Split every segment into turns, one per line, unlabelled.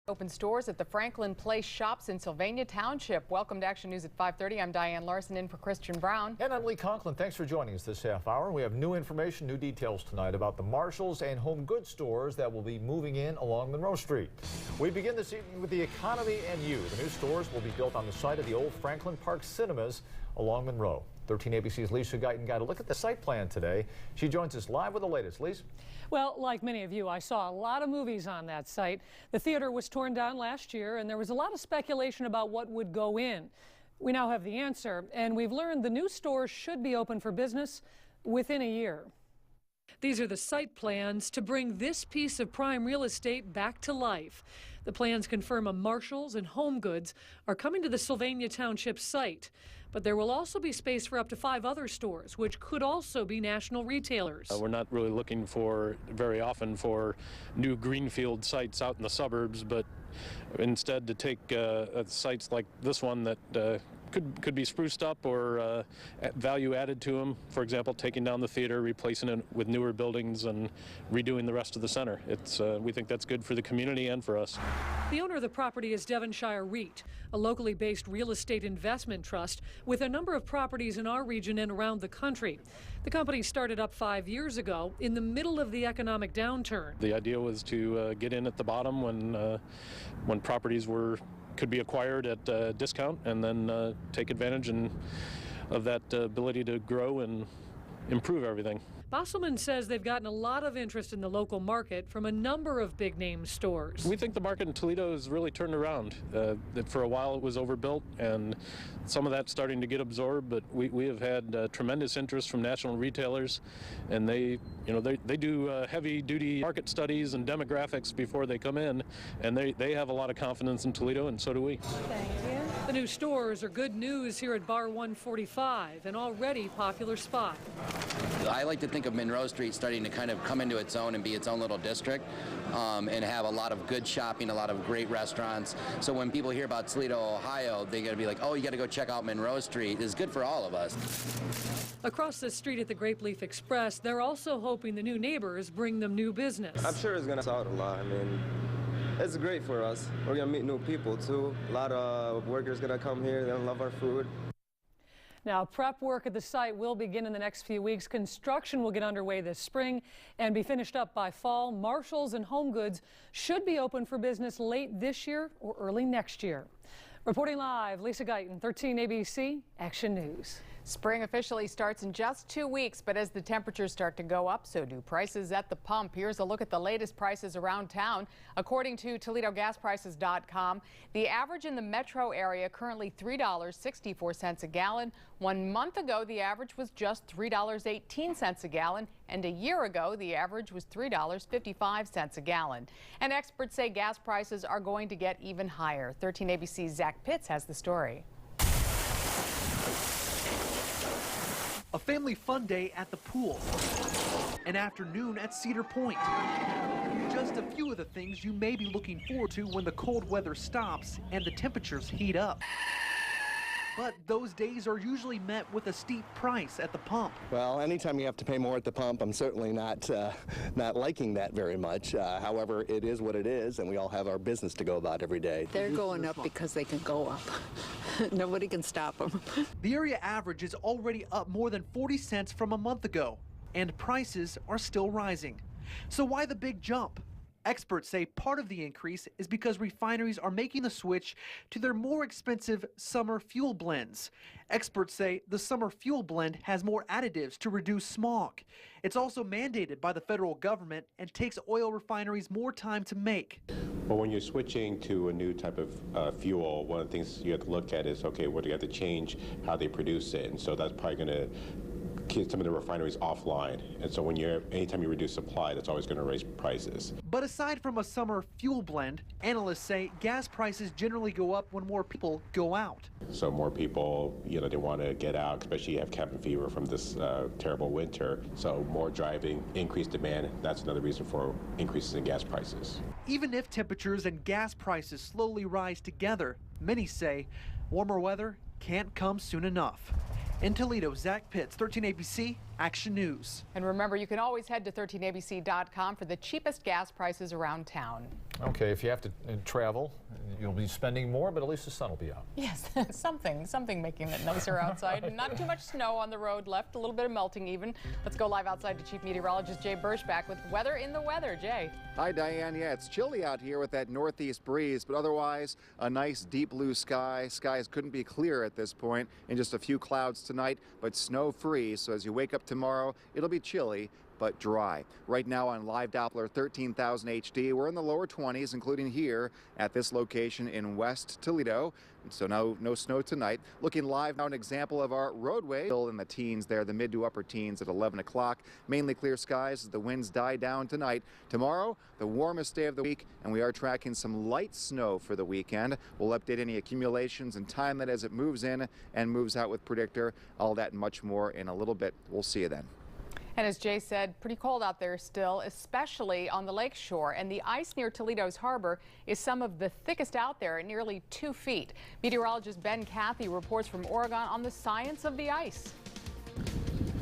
Open stores at the Franklin Place Shops in Sylvania Township. Welcome to Action News at 5:30. I'm Diane Larson in for Christian Brown.
And I'm Lee Conklin. Thanks for joining us this half hour. We have new information, new details tonight about the Marshalls and home goods stores that will be moving in along Monroe Street. We begin this evening with the economy and you. The new stores will be built on the site of the old Franklin Park Cinemas along Monroe. 13 ABC's Lisa Guyton got a look at the site plan today. She joins us live with the latest. Lisa?
Well, like many of you, I saw a lot of movies on that site. The theater was torn down last year, and there was a lot of speculation about what would go in. We now have the answer, and we've learned the new stores should be open for business within a year. These are the site plans to bring this piece of prime real estate back to life. The plans confirm a Marshalls and Home Goods are coming to the Sylvania Township site. But there will also be space for up to 5 other stores, which could also be national retailers.
We're not really looking for very often for new greenfield sites out in the suburbs, but instead to take sites like this one that could be spruced up or value added to them. For example, taking down the theater, replacing it with newer buildings, and redoing the rest of the center. We think that's good for the community and for us.
The owner of the property is Devonshire REIT, a locally based real estate investment trust with a number of properties in our region and around the country. The company started up 5 years ago in the middle of the economic downturn.
The idea was to get in at the bottom when properties could be acquired at a discount, and then take advantage of that ability to grow and improve everything.
Bosselman says they've gotten a lot of interest in the local market from a number of big-name stores.
We think the market in Toledo has really turned around. For a while it was overbuilt, and some of that's starting to get absorbed, but we have had tremendous interest from national retailers, and they do heavy-duty market studies and demographics before they come in, and they have a lot of confidence in Toledo, and so do we.
Thank you. The new stores are good news here at Bar 145, an already popular spot.
I like to think of Monroe Street starting to kind of come into its own and be its own little district, and have a lot of good shopping, a lot of great restaurants. So when people hear about Toledo, Ohio, they're going to be like, oh, you got to go check out Monroe Street. It's good for all of us.
Across the street at the Grapeleaf Express, they're also hoping the new neighbors bring them new business.
I'm sure it's going to sell out a lot. I mean, it's great for us. We're going to meet new people, too. A lot of workers going to come here. They'll love our food.
Now, prep work at the site will begin in the next few weeks. Construction will get underway this spring and be finished up by fall. Marshalls and Home Goods should be open for business late this year or early next year. Reporting live, Lisa Guyton, 13 ABC, Action News.
Spring officially starts in just 2 weeks, but as the temperatures start to go up, so do prices at the pump. Here's a look at the latest prices around town. According to ToledoGasPrices.com, the average in the metro area currently $3.64 a gallon. 1 month ago, the average was just $3.18 a gallon, and a year ago, the average was $3.55 a gallon. And experts say gas prices are going to get even higher. 13 ABC's Zach Pitts has the story.
A family fun day at the pool, an afternoon at Cedar Point. Just a few of the things you may be looking forward to when the cold weather stops and the temperatures heat up. But those days are usually met with a steep price at the pump.
Well, anytime you have to pay more at the pump, I'm certainly not liking that very much. However, it is what it is, and we all have our business to go about every day.
They're going up because they can go up. Nobody can stop them.
The area average is already up more than 40 cents from a month ago, and prices are still rising. So why the big jump? Experts say part of the increase is because refineries are making the switch to their more expensive summer fuel blends. Experts say the summer fuel blend has more additives to reduce smog. It's also mandated by the federal government and takes oil refineries more time to make.
Well, when you're switching to a new type of fuel, one of the things you have to look at is, okay, what do you have to change how they produce it? And so that's probably going to keep some of the refineries offline, and so anytime you reduce supply, that's always going to raise prices.
But aside from a summer fuel blend, analysts say gas prices generally go up when more people go out.
So more people, they want to get out, especially you have cabin fever from this terrible winter. So more driving, increased demand. That's another reason for increases in gas prices.
Even if temperatures and gas prices slowly rise together, many say warmer weather can't come soon enough. In Toledo, Zach Pitts, 13 ABC, Action News.
And remember, you can always head to 13abc.com for the cheapest gas prices around town.
Okay, if you have to travel, you'll be spending more, but at least the sun will be out.
Yes, something making it nicer outside. And not too much snow on the road left, a little bit of melting even. Let's go live outside to Chief Meteorologist Jay Birschbach with weather in the weather. Jay.
Hi, Diane. Yeah, it's chilly out here with that northeast breeze, but otherwise a nice deep blue sky. Skies couldn't be clearer at this point, and just a few clouds tonight, but snow-free. So as you wake up tomorrow, it'll be chilly but dry. Right now on live Doppler 13,000 HD, we're in the lower 20s, including here at this location in West Toledo. So no snow tonight. Looking live now, an example of our roadway. Still in the teens there, the mid to upper teens at 11 o'clock. Mainly clear skies as the winds die down tonight. Tomorrow, the warmest day of the week, and we are tracking some light snow for the weekend. We'll update any accumulations and time that as it moves in and moves out with Predictor. All that and much more in a little bit. We'll see you then.
And as Jay said, pretty cold out there still, especially on the lake shore. And the ice near Toledo's harbor is some of the thickest out there at nearly 2 feet. Meteorologist Ben Cathy reports from Oregon on the science of the ice.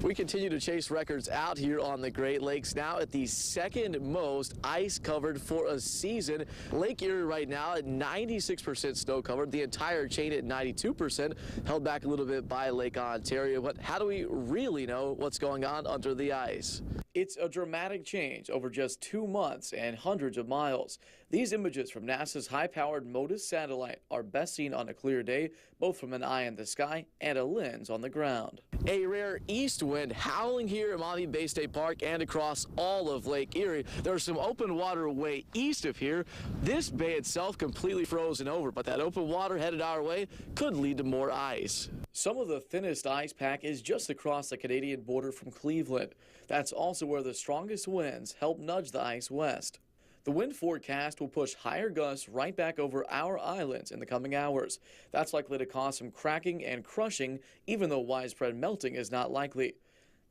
We continue to chase records out here on the Great Lakes, now at the second most ice covered for a season. Lake Erie right now at 96% snow covered, the entire chain at 92%, held back a little bit by Lake Ontario. But how do we really know what's going on under the ice? It's a dramatic change over just 2 months and hundreds of miles. These images from NASA's high-powered MODIS satellite are best seen on a clear day, both from an eye in the sky and a lens on the ground. A rare east wind howling here at Maumee Bay State Park and across all of Lake Erie. There's some open water way east of here. This bay itself completely frozen over, but that open water headed our way could lead to more ice. Some of the thinnest ice pack is just across the Canadian border from Cleveland. That's also where the strongest winds help nudge the ice west. The wind forecast will push higher gusts right back over our islands in the coming hours. That's likely to cause some cracking and crushing, even though widespread melting is not likely.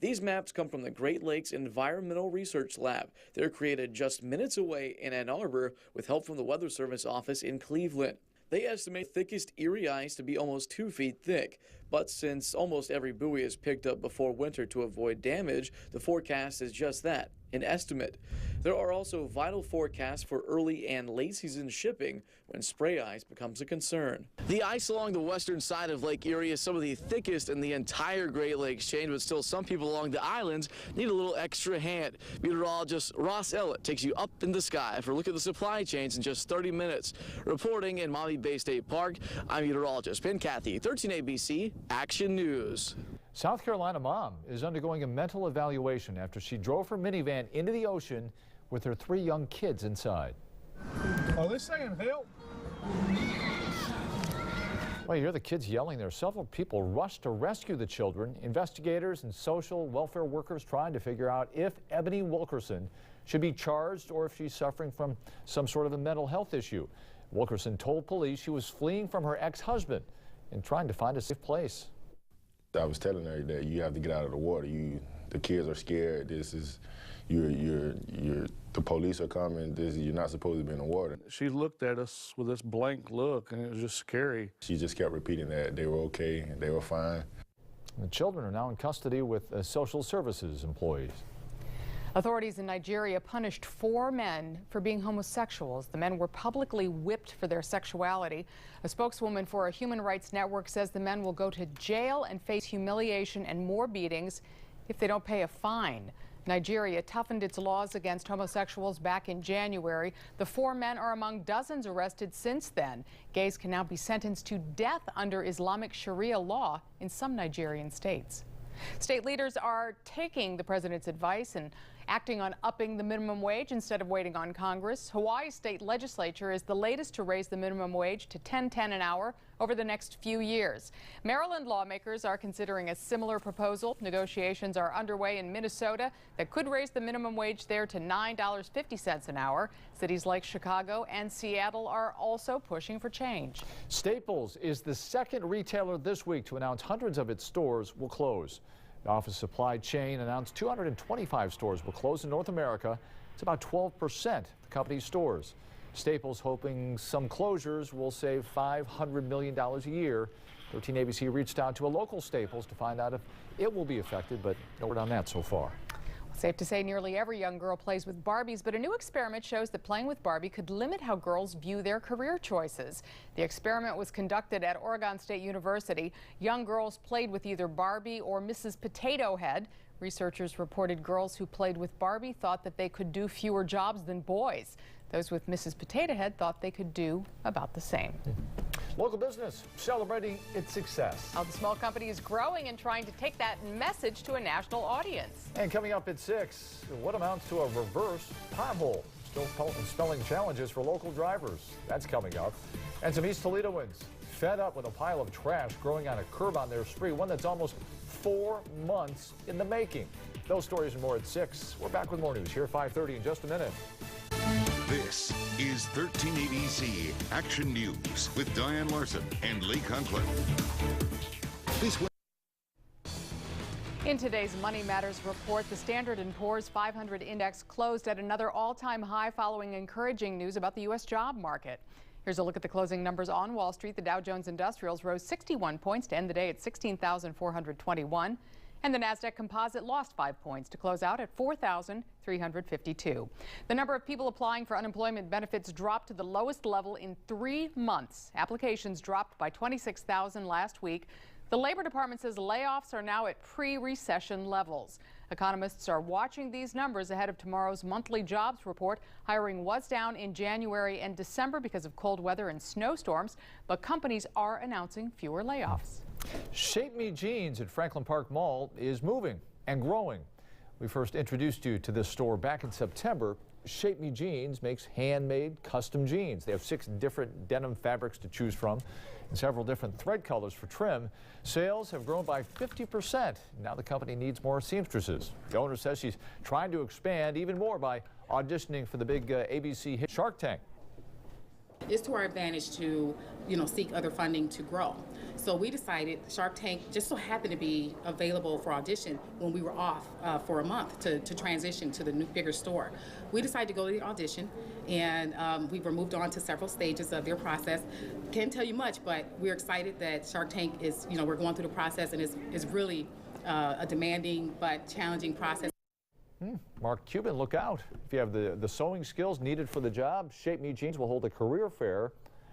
These maps come from the Great Lakes Environmental Research Lab. They're created just minutes away in Ann Arbor with help from the Weather Service office in Cleveland. They estimate thickest Erie ice to be almost 2 feet thick. But since almost every buoy is picked up before winter to avoid damage, the forecast is just that, an estimate. There are also vital forecasts for early and late season shipping when spray ice becomes a concern. The ice along the western side of Lake Erie is some of the thickest in the entire Great Lakes chain, but still some people along the islands need a little extra hand. Meteorologist Ross Ellett takes you up in the sky for a look at the supply chains in just 30 minutes. Reporting in Maumee Bay State Park, I'm meteorologist Ben Cathy, 13ABC Action News.
South Carolina mom is undergoing a mental evaluation after she drove her minivan into the ocean with her 3 young kids inside.
Are they saying help?
Well, you hear the kids yelling there. Several people rushed to rescue the children. Investigators and social welfare workers trying to figure out if Ebony Wilkerson should be charged or if she's suffering from some sort of a mental health issue. Wilkerson told police she was fleeing from her ex-husband and trying to find a safe place.
I was telling her that you have to get out of the water. The kids are scared. This is, the police are coming. You're not supposed to be in the water.
She looked at us with this blank look, and it was just scary.
She just kept repeating that they were okay and they were fine.
The children are now in custody with social services employees.
Authorities in Nigeria punished 4 men for being homosexuals. The men were publicly whipped for their sexuality. A spokeswoman for a human rights network says the men will go to jail and face humiliation and more beatings if they don't pay a fine. Nigeria toughened its laws against homosexuals back in January. The 4 men are among dozens arrested since then. Gays can now be sentenced to death under Islamic Sharia law in some Nigerian states. State leaders are taking the president's advice and acting on upping the minimum wage instead of waiting on Congress. Hawaii's state legislature is the latest to raise the minimum wage to $10.10 an hour over the next few years. Maryland lawmakers are considering a similar proposal. Negotiations are underway in Minnesota that could raise the minimum wage there to $9.50 an hour. Cities like Chicago and Seattle are also pushing for change. Staples is the second retailer this week to announce hundreds of its stores will close. The office supply chain announced 225 stores will close in North America. It's about 12% of the company's stores. Staples hoping some closures will save $500 million a year.
13 ABC reached out to a local Staples to find out if it will be affected, but no word on that so far.
Safe to say nearly every young girl plays with Barbies, but a new experiment shows that playing with Barbie could limit how girls view their career choices. The experiment was conducted at Oregon State University. Young girls played with either Barbie or Mrs. Potato Head. Researchers reported girls who played with Barbie thought that they could do fewer jobs than boys. Those with Mrs. Potato Head thought they could do about the same.
Local business celebrating its success.
How the small company is growing and trying to take that message to a national audience.
And coming up at 6, what amounts to a reverse pothole? Still spelling challenges for local drivers. That's coming up. And some East Toledoans fed up with a pile of trash growing on a curb on their street, one that's almost 4 months in the making. Those stories and more at 6. We're back with more news here at 5:30 in just a minute.
This is 13 ABC Action News with Diane Larson and Lee Conklin.
In today's Money Matters report, the Standard & Poor's 500 index closed at another all-time high following encouraging news about the U.S. job market. Here's a look at the closing numbers on Wall Street. The Dow Jones Industrials rose 61 points to end the day at 16,421. And the NASDAQ Composite lost 5 points to close out at 4,352. The number of people applying for unemployment benefits dropped to the lowest level in 3 months. Applications dropped by 26,000 last week. The Labor Department says layoffs are now at pre-recession levels. Economists are watching these numbers ahead of tomorrow's monthly jobs report. Hiring was down in January and December because of cold weather and snowstorms, but companies are announcing fewer layoffs.
Shape Me Jeans at Franklin Park Mall is moving and growing. We first introduced you to this store back in September. Shape Me Jeans makes handmade custom jeans. They have 6 different denim fabrics to choose from and several different thread colors for trim. Sales have grown by 50%. Now the company needs more seamstresses. The owner says she's trying to expand even more by auditioning for the big ABC hit Shark Tank.
It's to our advantage to, seek other funding to grow. So we decided Shark Tank just so happened to be available for audition when we were off for a month to transition to the new, bigger store. We decided to go to the audition, and we were moved on to several stages of their process. Can't tell you much, but we're excited that Shark Tank is, we're going through the process, and it's really a demanding but challenging process.
Mark Cuban, look out. If you have the sewing skills needed for the job, Shape Me Jeans will hold a career fair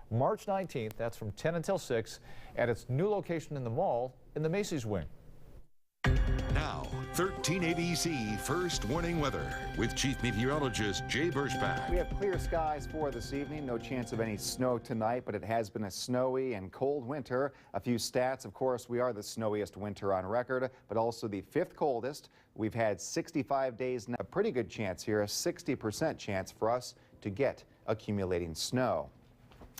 March 19th. That's from 10 until 6 at its new location in the mall in the Macy's wing.
Now, 13 ABC First Warning Weather with Chief Meteorologist Jay Berschbach.
We have clear skies for this evening. No chance of any snow tonight, but it has been a snowy and cold winter. A few stats, of course, we are the snowiest winter on record, but also the 5th coldest. We've had 65 days now. A pretty good chance here, a 60% chance for us to get accumulating snow.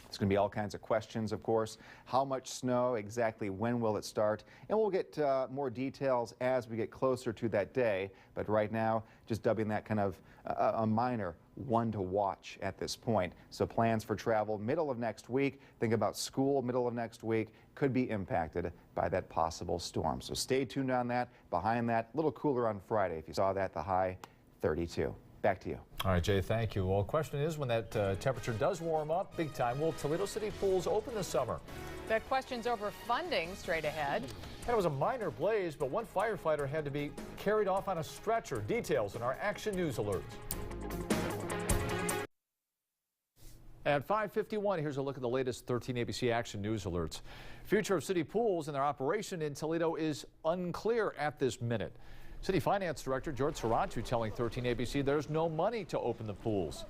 It's going to be all kinds of questions, of course. How much snow, exactly when will it start? And we'll get more details as we get closer to that day. But right now, just dubbing that kind of a minor one to watch at this point. So plans for travel middle of next week. Think about school middle of next week could be impacted by that possible storm. So stay tuned on that. Behind that, a little cooler on Friday. If you saw that, the high 32. Back to you.
All right, Jay, thank you. Well, the question is, when that temperature does warm up big time, will Toledo City pools open this summer?
That question's over funding straight ahead.
And it was a minor blaze, but one firefighter had to be carried off on a stretcher. Details in our Action News alerts. At 5:51, here's a look at the latest 13 ABC Action News alerts. Future of city pools and their operation in Toledo is unclear at this minute. City Finance Director George Sarantu telling 13 ABC there's no money to open the pools.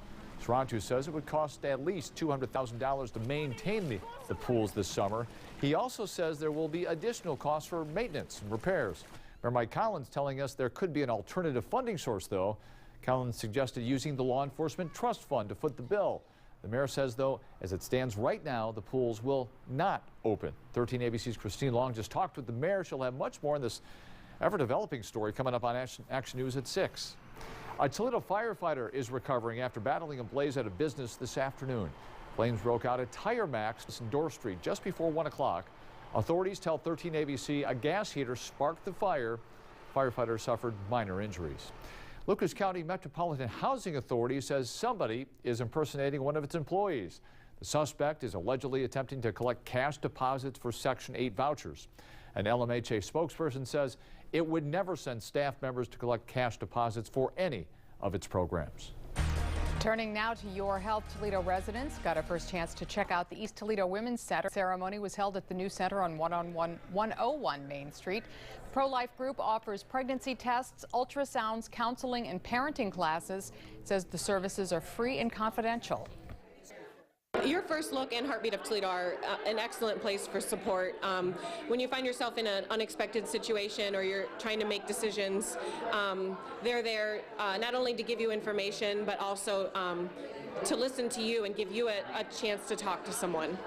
Sarantu says it would cost at least $200,000 to maintain the pools this summer. He also says there will be additional costs for maintenance and repairs. Mayor Mike Collins telling us there could be an alternative funding source, though. Collins suggested using the Law Enforcement Trust Fund to foot the bill. The mayor says, though, as it stands right now, the pools will not open. 13 ABC's Christine Long just talked with the mayor. She'll have much more on this ever-developing story coming up on Action News at 6. A Toledo firefighter is recovering after battling a blaze at a business this afternoon. Flames broke out at Tire Max in Dorr Street just before 1 o'clock. Authorities tell 13 ABC a gas heater sparked the fire. Firefighters suffered minor injuries. Lucas County Metropolitan Housing Authority says somebody is impersonating one of its employees. The suspect is allegedly attempting to collect cash deposits for Section 8 vouchers. An LMHA spokesperson says it would never send staff members to collect cash deposits for any of its programs.
Turning now to your health, Toledo residents got a first chance to check out the East Toledo Women's Center. The ceremony was held at the new center on 101 Main Street. The pro-life group offers pregnancy tests, ultrasounds, counseling, and parenting classes. It says the services are free and confidential.
Your First Look and Heartbeat of Toledo are an excellent place for support. When you find yourself in an unexpected situation or you're trying to make decisions, they're there not only to give you information, but also to listen to you and give you a chance to talk to someone.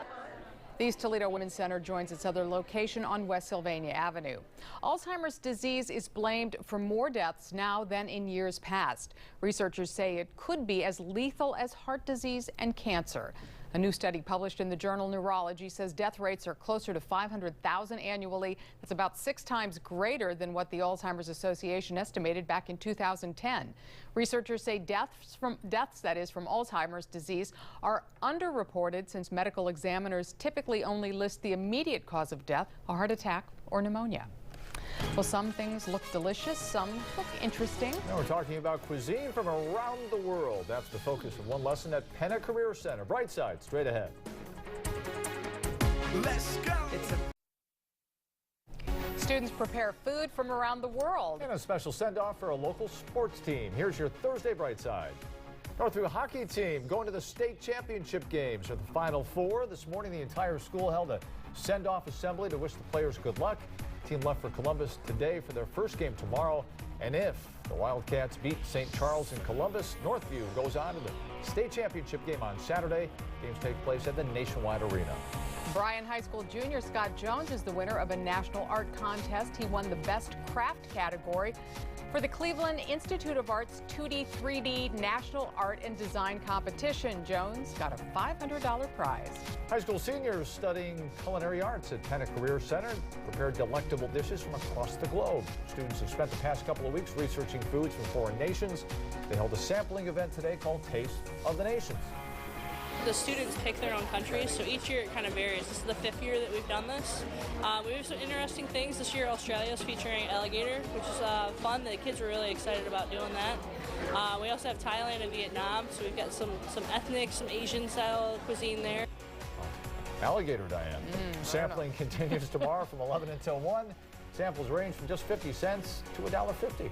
The East Toledo Women's Center joins its other location on West Sylvania Avenue. Alzheimer's disease is blamed for more deaths now than in years past. Researchers say it could be as lethal as heart disease and cancer. A new study published in the journal Neurology says death rates are closer to 500,000 annually. That's about 6 times greater than what the Alzheimer's Association estimated back in 2010. Researchers say deaths from Alzheimer's disease are underreported since medical examiners typically only list the immediate cause of death, a heart attack or pneumonia. Well, some things look delicious, some look interesting.
Now we're talking about cuisine from around the world. That's the focus of one lesson at Penna Career Center. Brightside, straight ahead.
Let's go!
Students prepare food from around the world.
And a special send-off for a local sports team. Here's your Thursday Brightside. Northview hockey team going to the state championship games for the Final Four. This morning, the entire school held a send-off assembly to wish the players good luck. Team left for Columbus today for their first game tomorrow. And if the Wildcats beat St. Charles in Columbus, Northview goes on to the state championship game on Saturday. Games take place at the Nationwide Arena.
Bryan High School junior Scott Jones is the winner of a national art contest. He won the best craft category for the Cleveland Institute of Art's 2D, 3D National Art and Design Competition. Jones got a $500 prize.
High school seniors studying culinary arts at Penna Career Center prepared delectable dishes from across the globe. Students have spent the past couple of weeks researching foods from foreign nations. They held a sampling event today called Taste of the Nations.
The students pick their own countries, so each year it kind of varies. This is the 5th year that we've done this. We have some interesting things. This year Australia is featuring alligator, which is fun. The kids were really excited about doing that. We also have Thailand and Vietnam, so we've got some ethnic, some Asian style cuisine there.
Alligator, Diane. Sampling continues tomorrow from 11 until 1. Samples range from just 50 cents to $1.50.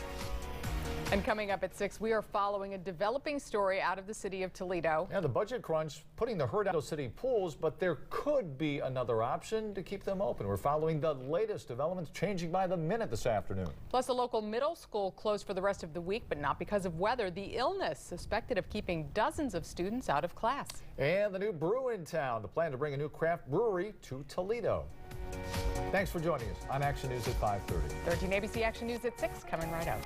And coming up at 6, we are following a developing story out of the city of Toledo.
Yeah, the budget crunch putting the herd out of city pools, but there could be another option to keep them open. We're following the latest developments changing by the minute this afternoon.
Plus, a local middle school closed for the rest of the week, but not because of weather. The illness suspected of keeping dozens of students out of class. And the new brew in town, the plan to bring a new craft brewery to Toledo. Thanks for joining us on Action News at 5:30. 13 ABC Action News at 6 coming right up.